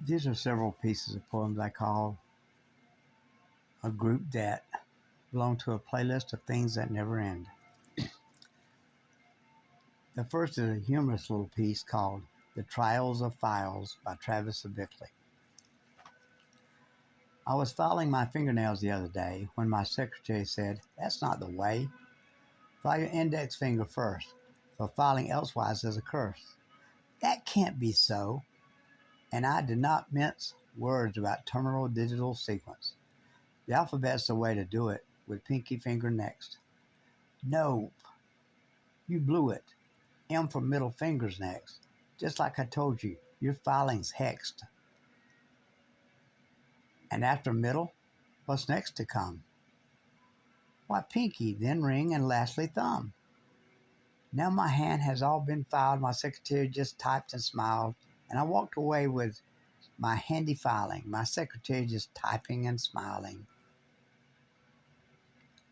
These are several pieces of poems I call a group that belong to a playlist of things that never end. The first is a humorous little piece called The Trials of Files by Travis Bickley. I was filing my fingernails the other day when my secretary said, "That's not the way. File your index finger first, for filing elsewise is a curse." That can't be so. And I did not mince words about terminal digital sequence. The alphabet's the way to do it, with pinky finger next. Nope, you blew it. M for middle fingers next. Just like I told you, your filing's hexed. And after middle, what's next to come? Why, pinky, then ring, and lastly thumb. Now my hand has all been filed, my secretary just typed and smiled, and I walked away with my handy filing, my secretary just typing and smiling.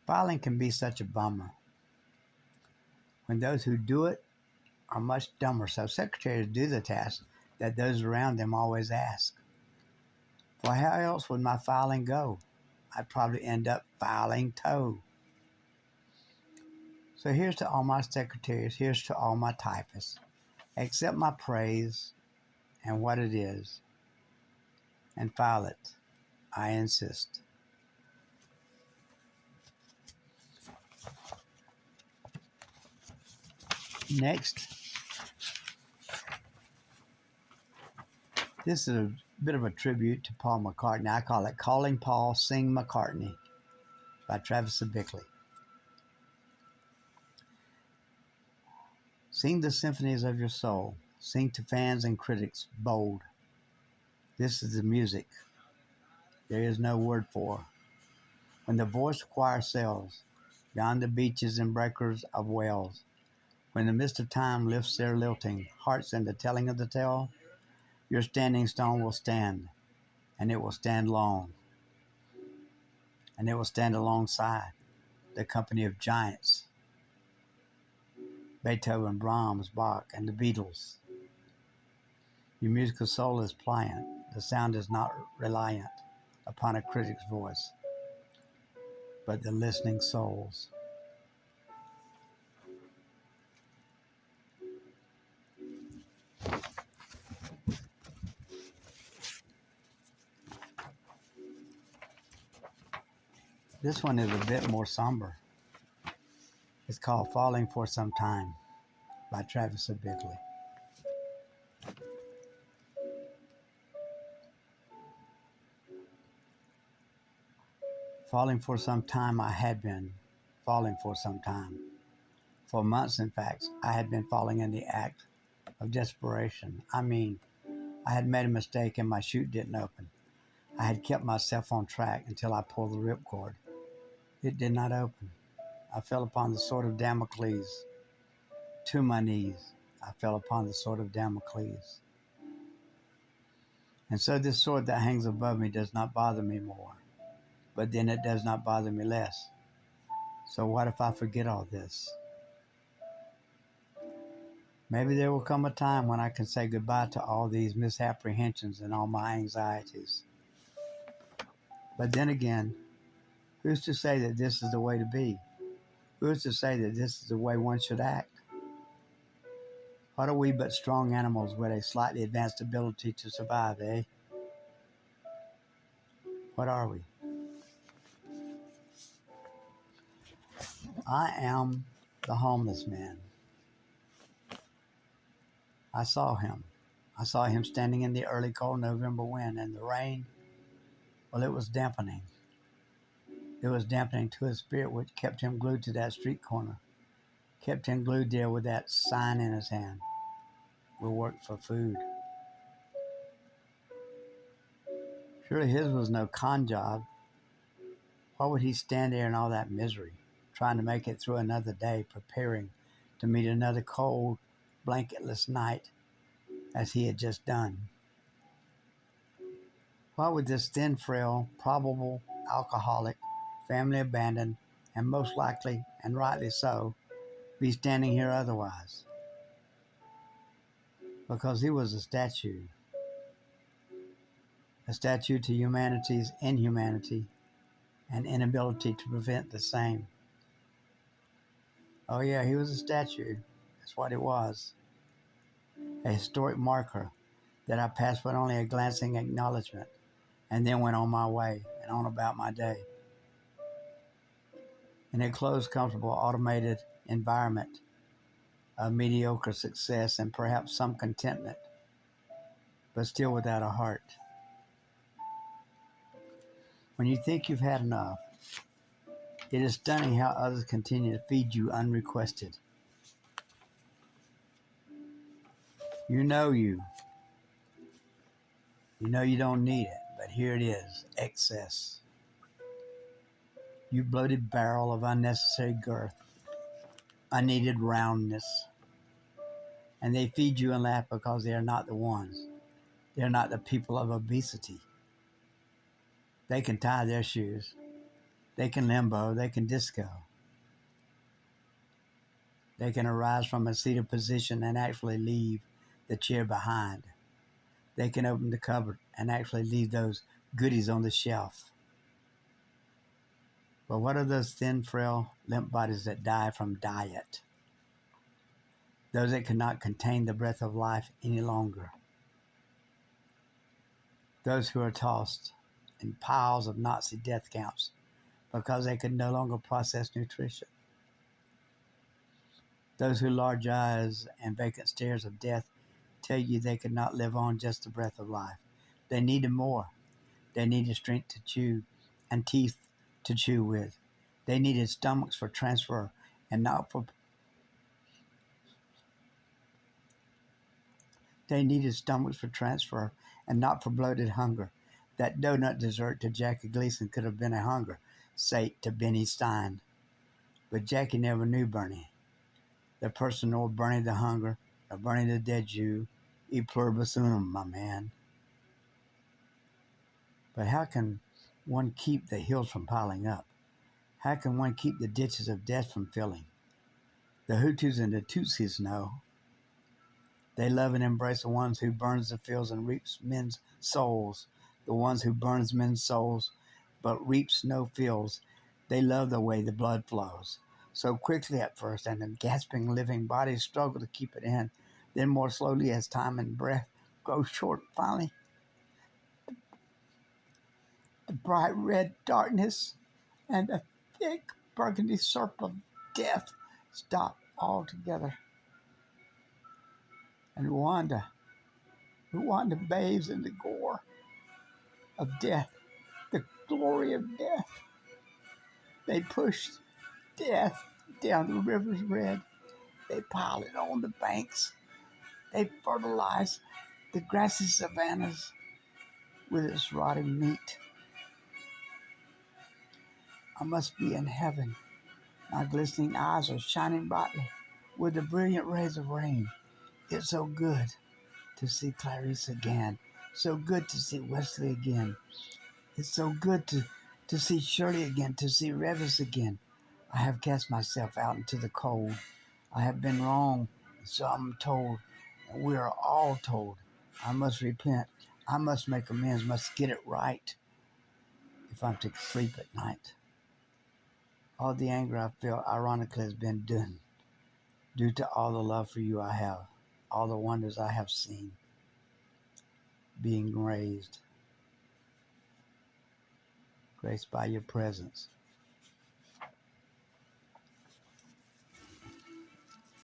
Filing can be such a bummer when those who do it are much dumber, so secretaries do the task that those around them always ask. For how else would my filing go? I'd probably end up filing toe. So here's to all my secretaries, here's to all my typists. Accept my praise and what it is, and file it, I insist. Next, this is a bit of a tribute to Paul McCartney. I call it Calling Paul, Sing McCartney by Travis Bickley. Sing the symphonies of your soul. Sing to fans and critics, bold. This is the music there is no word for. When the voice choir sails beyond the beaches and breakers of Wales, when the mist of time lifts their lilting hearts in the telling of the tale, your standing stone will stand, and it will stand long, and it will stand alongside the company of giants, Beethoven, Brahms, Bach, and the Beatles. Your musical soul is pliant. The sound is not reliant upon a critic's voice, but the listening souls. This one is a bit more somber. It's called Falling for Some Time by Travis Bickley. Falling for some time I had been, falling for some time. For months, in fact, I had been falling in the act of desperation. I mean, I had made a mistake and my chute didn't open. I had kept myself on track until I pulled the ripcord. It did not open. I fell upon the sword of Damocles. To my knees, I fell upon the sword of Damocles. And so this sword that hangs above me does not bother me more, but then it does not bother me less. So what if I forget all this? Maybe there will come a time when I can say goodbye to all these misapprehensions and all my anxieties. But then again, who's to say that this is the way to be? Who's to say that this is the way one should act? What are we but strong animals with a slightly advanced ability to survive, eh? What are we? I am the homeless man. I saw him. I saw him standing in the early cold November wind, and the rain, well, it was dampening. It was dampening to his spirit, which kept him glued to that street corner, kept him glued there with that sign in his hand. We'll work for food. Surely his was no con job. Why would he stand there in all that misery, trying to make it through another day, preparing to meet another cold, blanketless night, as he had just done? Why would this thin, frail, probable alcoholic, family abandoned, and most likely, and rightly so, be standing here otherwise? Because he was a statue. a statue to humanity's inhumanity and inability to prevent the same. Oh yeah, he was a statue. That's what it was. A historic marker that I passed with only a glancing acknowledgement and then went on my way and on about my day. In a closed, comfortable, automated environment of mediocre success and perhaps some contentment, but still without a heart. When you think you've had enough, it is stunning how others continue to feed you unrequested. You know you. You know you don't need it, but here it is, excess. You bloated barrel of unnecessary girth, unneeded roundness. And they feed you and laugh because they are not the ones. They are not the people of obesity. They can tie their shoes. They can limbo. They can disco. They can arise from a seated position and actually leave the chair behind. They can open the cupboard and actually leave those goodies on the shelf. But what are those thin, frail, limp bodies that die from diet? Those that cannot contain the breath of life any longer. Those who are tossed in piles of Nazi death counts because they could no longer process nutrition. Those whose large eyes and vacant stares of death tell you they could not live on just the breath of life. They needed more. They needed strength to chew and teeth to chew with. They needed stomachs for transfer and not for bloated hunger. That donut dessert to Jackie Gleason could have been a hunger sate to Benny Stein. But Jackie never knew Bernie. The person nor Bernie the hunger, or Bernie the dead Jew, e pluribus unum, my man. But how can one keep the hills from piling up? How can one keep the ditches of death from filling? The Hutus and the Tutsis know. They love and embrace the ones who burns the fields and reaps men's souls, the ones who burns men's souls but reaps no fields. They love the way the blood flows. So quickly at first, and the gasping living bodies struggle to keep it in. Then more slowly as time and breath grow short, finally, the bright red darkness and the thick burgundy surf of death stop altogether. And Rwanda bathes in the gore of death, the glory of death. They push death down the river's red. They pile it on the banks. They fertilize the grassy savannas with its rotting meat. I must be in heaven. My glistening eyes are shining brightly with the brilliant rays of rain. It's so good to see Clarice again. So good to see Wesley again. It's so good to see Shirley again, to see Revis again. I have cast myself out into the cold. I have been wrong, so I'm told, and we are all told. I must repent. I must make amends, must get it right if I'm to sleep at night. All the anger I feel, ironically, has been due to all the love for you I have, all the wonders I have seen, being raised, graced by your presence.